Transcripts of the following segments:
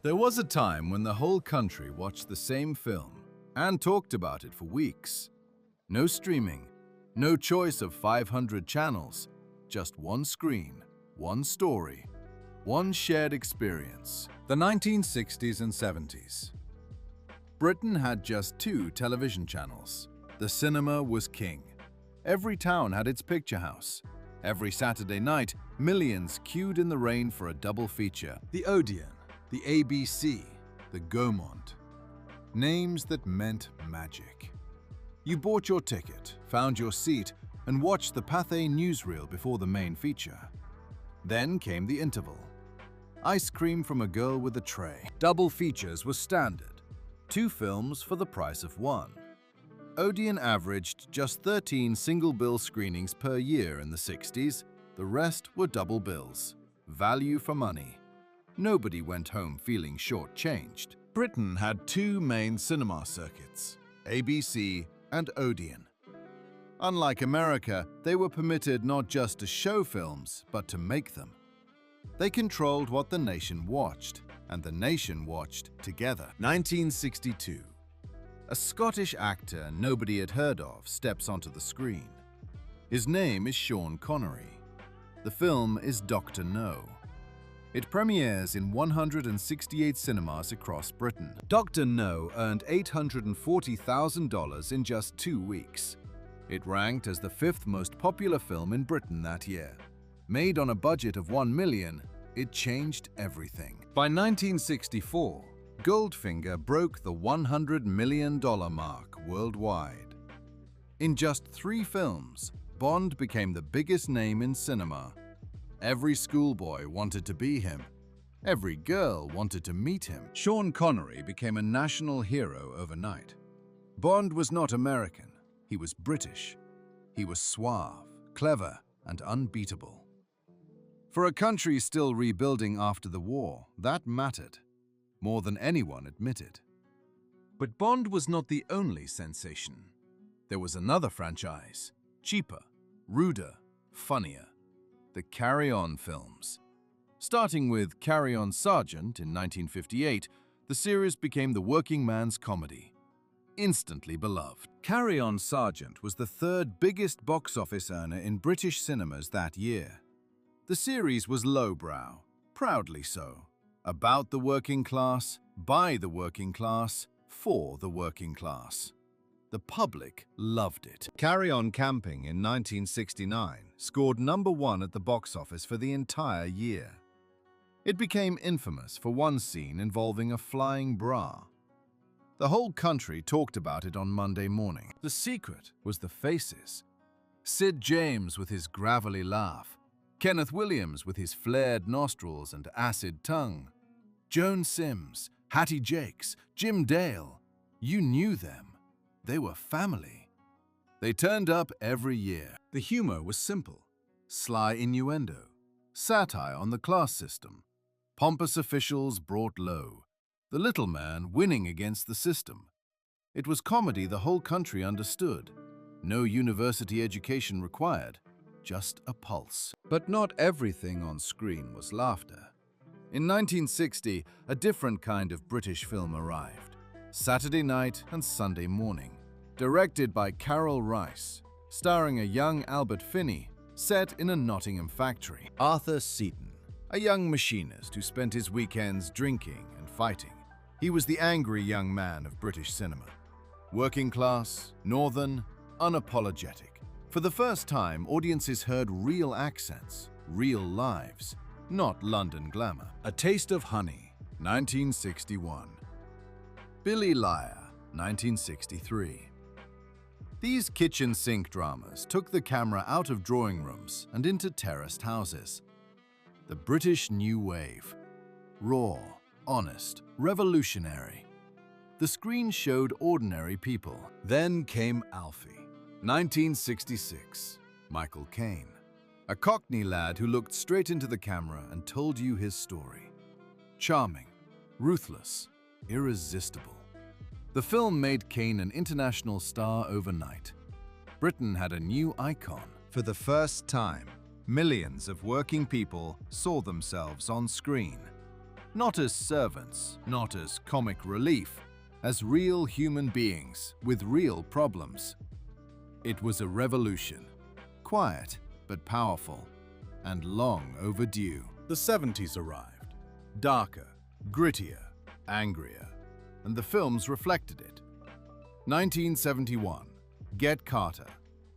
There was a time when the whole country watched the same film and talked about it for weeks. No streaming, no choice of 500 channels, just one screen, one story, one shared experience. The 1960s and 70s. Britain had just two television channels. The cinema was king. Every town had its picture house. Every Saturday night, millions queued in the rain for a double feature. The Odeon, the ABC, the Gaumont. Names that meant magic. You bought your ticket, found your seat, and watched the Pathé newsreel before the main feature. Then came the interval. Ice cream from a girl with a tray. Double features were standard. 2 films for the price of 1. Odeon averaged just 13 single-bill screenings per year in the 60s. The rest were double bills. Value for money. Nobody went home feeling short-changed. Britain had 2 main cinema circuits, ABC and Odeon. Unlike America, they were permitted not just to show films, but to make them. They controlled what the nation watched, and the nation watched together. 1962. A Scottish actor nobody had heard of steps onto the screen. His name is Sean Connery. The film is Dr. No. It premieres in 168 cinemas across Britain. Dr. No earned $840,000 in just 2 weeks. It ranked as the 5th most popular film in Britain that year. Made on a budget of $1 million, it changed everything. By 1964, Goldfinger broke the $100 million mark worldwide. In just 3 films, Bond became the biggest name in cinema. Every schoolboy wanted to be him. Every girl wanted to meet him. Sean Connery became a national hero overnight. Bond was not American. He was British. He was suave, clever, and unbeatable. For a country still rebuilding after the war, that mattered, more than anyone admitted. But Bond was not the only sensation. There was another franchise, cheaper, ruder, funnier, the Carry On films. Starting with Carry On Sergeant in 1958, the series became the working man's comedy. Instantly beloved. Carry On Sergeant was the 3rd biggest box office earner in British cinemas that year. The series was lowbrow, proudly so. About the working class, by the working class, for the working class. The public loved it. Carry On Camping in 1969 scored #1 at the box office for the entire year. It became infamous for one scene involving a flying bra. The whole country talked about it on Monday morning. The secret was the faces. Sid James with his gravelly laugh. Kenneth Williams with his flared nostrils and acid tongue. Joan Sims, Hattie Jakes, Jim Dale. You knew them. They were family. They turned up every year. The humor was simple. Sly innuendo. Satire on the class system. Pompous officials brought low. The little man winning against the system. It was comedy the whole country understood. No university education required. Just a pulse. But not everything on screen was laughter. In 1960, a different kind of British film arrived. Saturday Night and Sunday Morning. Directed by Carol Rice. Starring a young Albert Finney, set in a Nottingham factory. Arthur Seaton, a young machinist who spent his weekends drinking and fighting. He was the angry young man of British cinema. Working class, northern, unapologetic. For the first time, audiences heard real accents, real lives, not London glamour. A Taste of Honey, 1961. Billy Liar, 1963. These kitchen sink dramas took the camera out of drawing rooms and into terraced houses. The British New Wave. Raw, honest, revolutionary. The screen showed ordinary people. Then came Alfie. 1966. Michael Caine. A Cockney lad who looked straight into the camera and told you his story. Charming, ruthless, irresistible. The film made Caine an international star overnight. Britain had a new icon. For the first time, millions of working people saw themselves on screen. Not as servants, not as comic relief, as real human beings with real problems. It was a revolution, quiet but powerful, and long overdue. The 70s arrived, darker, grittier, angrier, and the films reflected it. 1971, Get Carter,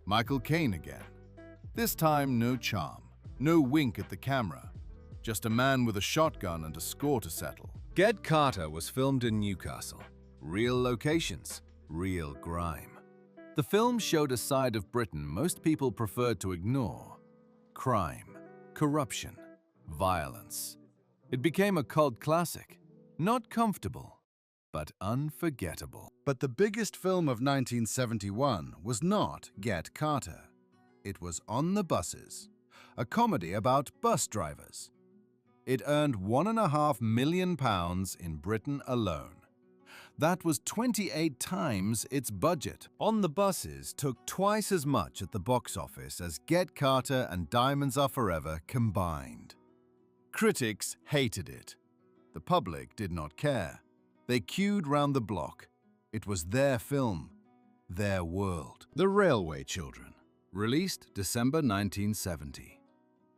Michael Caine again. This time no charm, no wink at the camera, just a man with a shotgun and a score to settle. Get Carter was filmed in Newcastle. Real locations, real grime. The film showed a side of Britain most people preferred to ignore. Crime, corruption, violence. It became a cult classic. Not comfortable, but unforgettable. But the biggest film of 1971 was not Get Carter. It was On the Buses, a comedy about bus drivers. It earned £1.5 million in Britain alone. That was 28 times its budget. On the Buses took twice as much at the box office as Get Carter and Diamonds Are Forever combined. Critics hated it. The public did not care. They queued round the block. It was their film, their world. The Railway Children, released December 1970.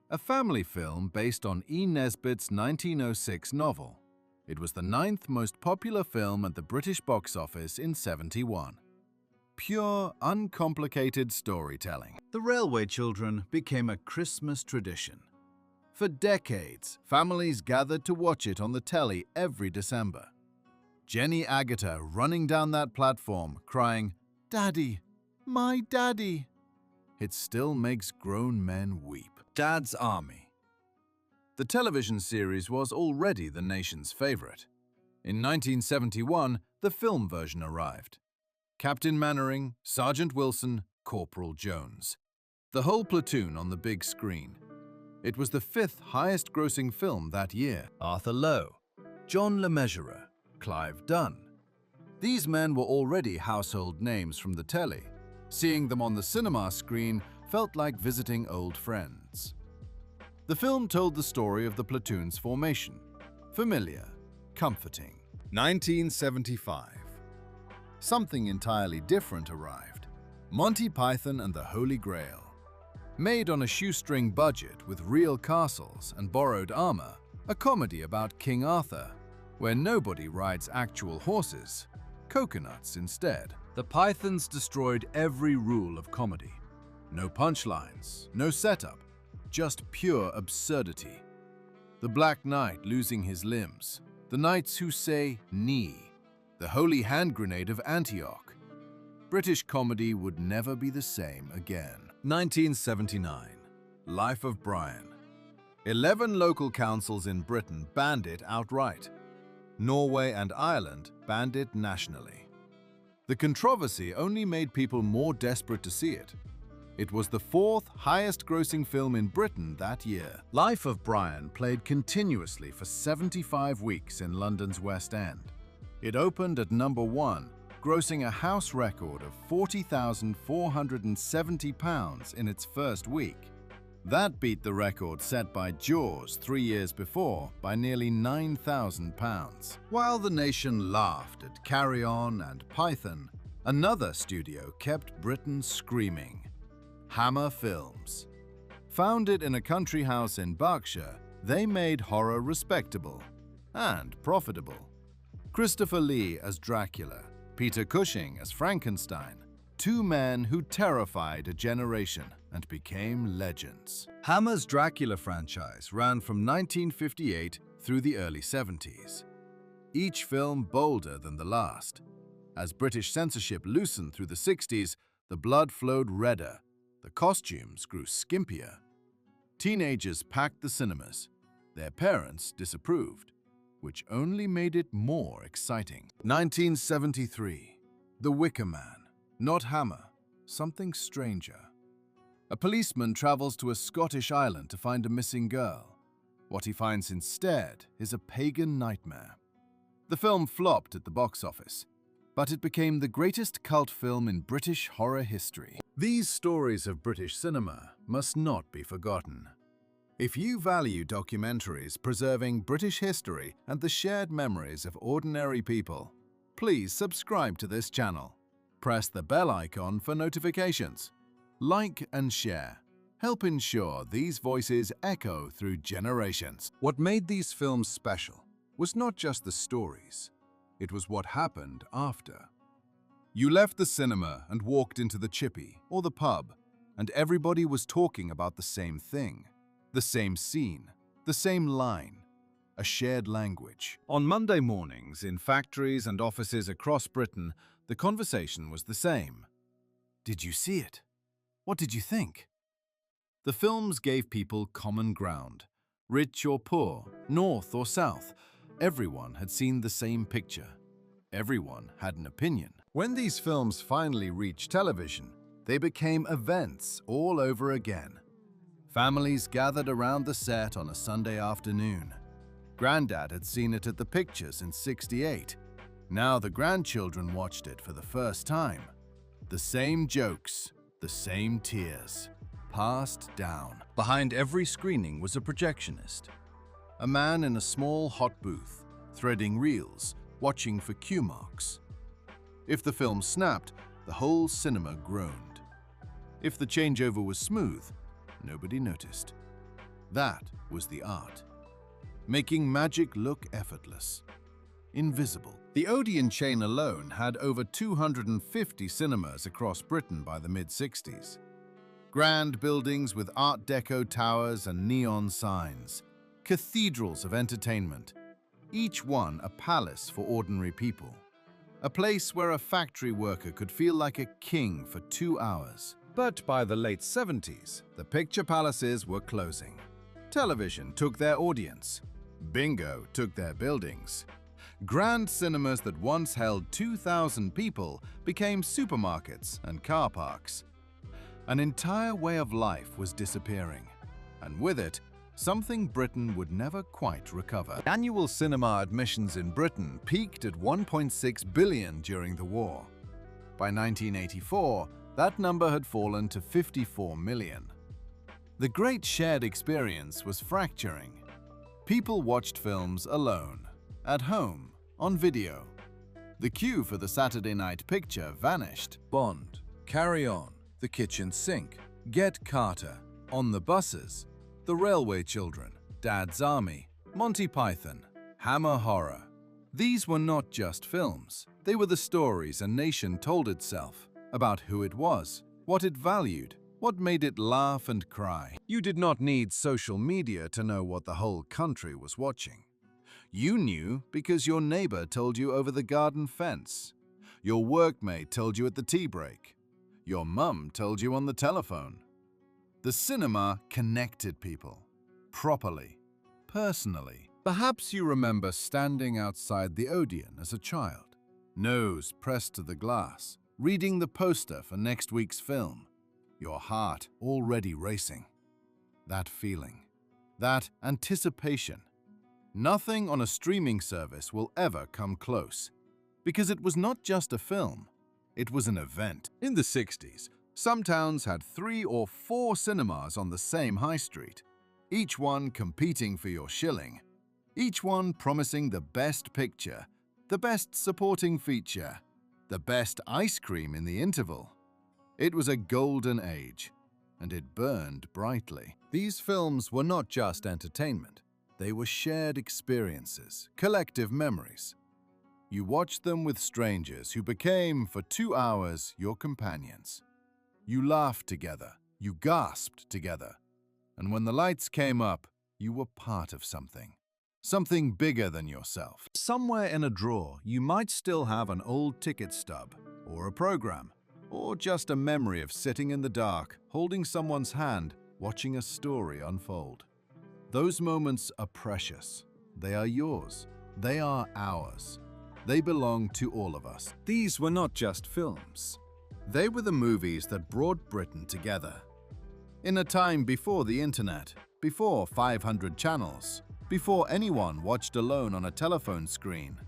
A family film based on E. Nesbit's 1906 novel. It was the 9th most popular film at the British box office in '71. Pure, uncomplicated storytelling. The Railway Children became a Christmas tradition. For decades, families gathered to watch it on the telly every December. Jenny Agutter running down that platform, crying, "Daddy, my daddy." It still makes grown men weep. Dad's Army. The television series was already the nation's favorite. In 1971, the film version arrived. Captain Mannering, Sergeant Wilson, Corporal Jones. The whole platoon on the big screen. It was the 5th highest-grossing film that year. Arthur Lowe, John Le Mesurier, Clive Dunn. These men were already household names from the telly. Seeing them on the cinema screen felt like visiting old friends. The film told the story of the platoon's formation. Familiar, comforting. 1975. Something entirely different arrived. Monty Python and the Holy Grail. Made on a shoestring budget with real castles and borrowed armor, a comedy about King Arthur, where nobody rides actual horses, coconuts instead. The Pythons destroyed every rule of comedy. No punchlines, no setup, just pure absurdity. The Black Knight losing his limbs, the knights who say knee, the holy hand grenade of Antioch. British comedy would never be the same again. 1979, Life of Brian. 11 local councils in Britain banned it outright. Norway and Ireland banned it nationally. The controversy only made people more desperate to see it. It was the 4th highest-grossing film in Britain that year. Life of Brian played continuously for 75 weeks in London's West End. It opened at number 1, grossing a house record of £40,470 in its first week. That beat the record set by Jaws 3 years before by nearly £9,000. While the nation laughed at Carry On and Python, another studio kept Britain screaming. Hammer Films. Founded in a country house in Berkshire, they made horror respectable and profitable. Christopher Lee as Dracula, Peter Cushing as Frankenstein, 2 men who terrified a generation and became legends. Hammer's Dracula franchise ran from 1958 through the early 70s. Each film bolder than the last. As British censorship loosened through the 60s, the blood flowed redder. The costumes grew skimpier. Teenagers packed the cinemas. Their parents disapproved, which only made it more exciting. 1973. The Wicker Man. Not Hammer. Something stranger. A policeman travels to a Scottish island to find a missing girl. What he finds instead is a pagan nightmare. The film flopped at the box office, but it became the greatest cult film in British horror history. These stories of British cinema must not be forgotten. If you value documentaries preserving British history and the shared memories of ordinary people, please subscribe to this channel. Press the bell icon for notifications. Like and share. Help ensure these voices echo through generations. What made these films special was not just the stories, it was what happened after. You left the cinema and walked into the chippy or the pub, and everybody was talking about the same thing, the same scene, the same line, a shared language. On Monday mornings, in factories and offices across Britain, the conversation was the same. Did you see it? What did you think? The films gave people common ground. Rich or poor, north or south, everyone had seen the same picture. Everyone had an opinion. When these films finally reached television, they became events all over again. Families gathered around the set on a Sunday afternoon. Granddad had seen it at the pictures in '68. Now the grandchildren watched it for the first time. The same jokes, the same tears, passed down. Behind every screening was a projectionist. A man in a small hot booth, threading reels, watching for cue marks. If the film snapped, the whole cinema groaned. If the changeover was smooth, nobody noticed. That was the art. Making magic look effortless, invisible. The Odeon chain alone had over 250 cinemas across Britain by the mid-60s. Grand buildings with Art Deco towers and neon signs. Cathedrals of entertainment. Each one a palace for ordinary people. A place where a factory worker could feel like a king for 2 hours. But by the late 70s, the picture palaces were closing. Television took their audience. Bingo took their buildings. Grand cinemas that once held 2,000 people became supermarkets and car parks. An entire way of life was disappearing, and with it, something Britain would never quite recover. Annual cinema admissions in Britain peaked at 1.6 billion during the war. By 1984, that number had fallen to 54 million. The great shared experience was fracturing. People watched films alone, at home, on video. The queue for the Saturday night picture vanished. Bond, Carry On, The Kitchen Sink, Get Carter, On the Buses, The Railway Children, Dad's Army, Monty Python, Hammer Horror. These were not just films. They were the stories a nation told itself about who it was, what it valued, what made it laugh and cry. You did not need social media to know what the whole country was watching. You knew because your neighbor told you over the garden fence. Your workmate told you at the tea break. Your mum told you on the telephone. The cinema connected people, properly, personally. Perhaps you remember standing outside the Odeon as a child, nose pressed to the glass, reading the poster for next week's film, your heart already racing. That feeling, that anticipation. Nothing on a streaming service will ever come close, because it was not just a film, it was an event. In the 60s, some towns had 3 or 4 cinemas on the same high street, each one competing for your shilling, each one promising the best picture, the best supporting feature, the best ice cream in the interval. It was a golden age, and it burned brightly. These films were not just entertainment, they were shared experiences, collective memories. You watched them with strangers who became, for 2 hours, your companions. You laughed together, you gasped together, and when the lights came up, you were part of something. Something bigger than yourself. Somewhere in a drawer, you might still have an old ticket stub, or a program, or just a memory of sitting in the dark, holding someone's hand, watching a story unfold. Those moments are precious. They are yours. They are ours. They belong to all of us. These were not just films. They were the movies that brought Britain together. In a time before the internet, before 500 channels, before anyone watched alone on a telephone screen,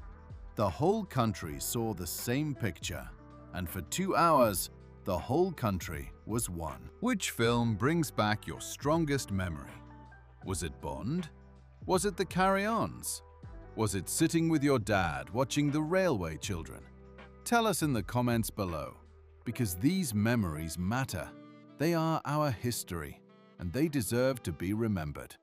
the whole country saw the same picture, and for 2 hours, the whole country was one. Which film brings back your strongest memory? Was it Bond? Was it the Carry-Ons? Was it sitting with your dad watching The Railway Children? Tell us in the comments below, because these memories matter. They are our history, and they deserve to be remembered.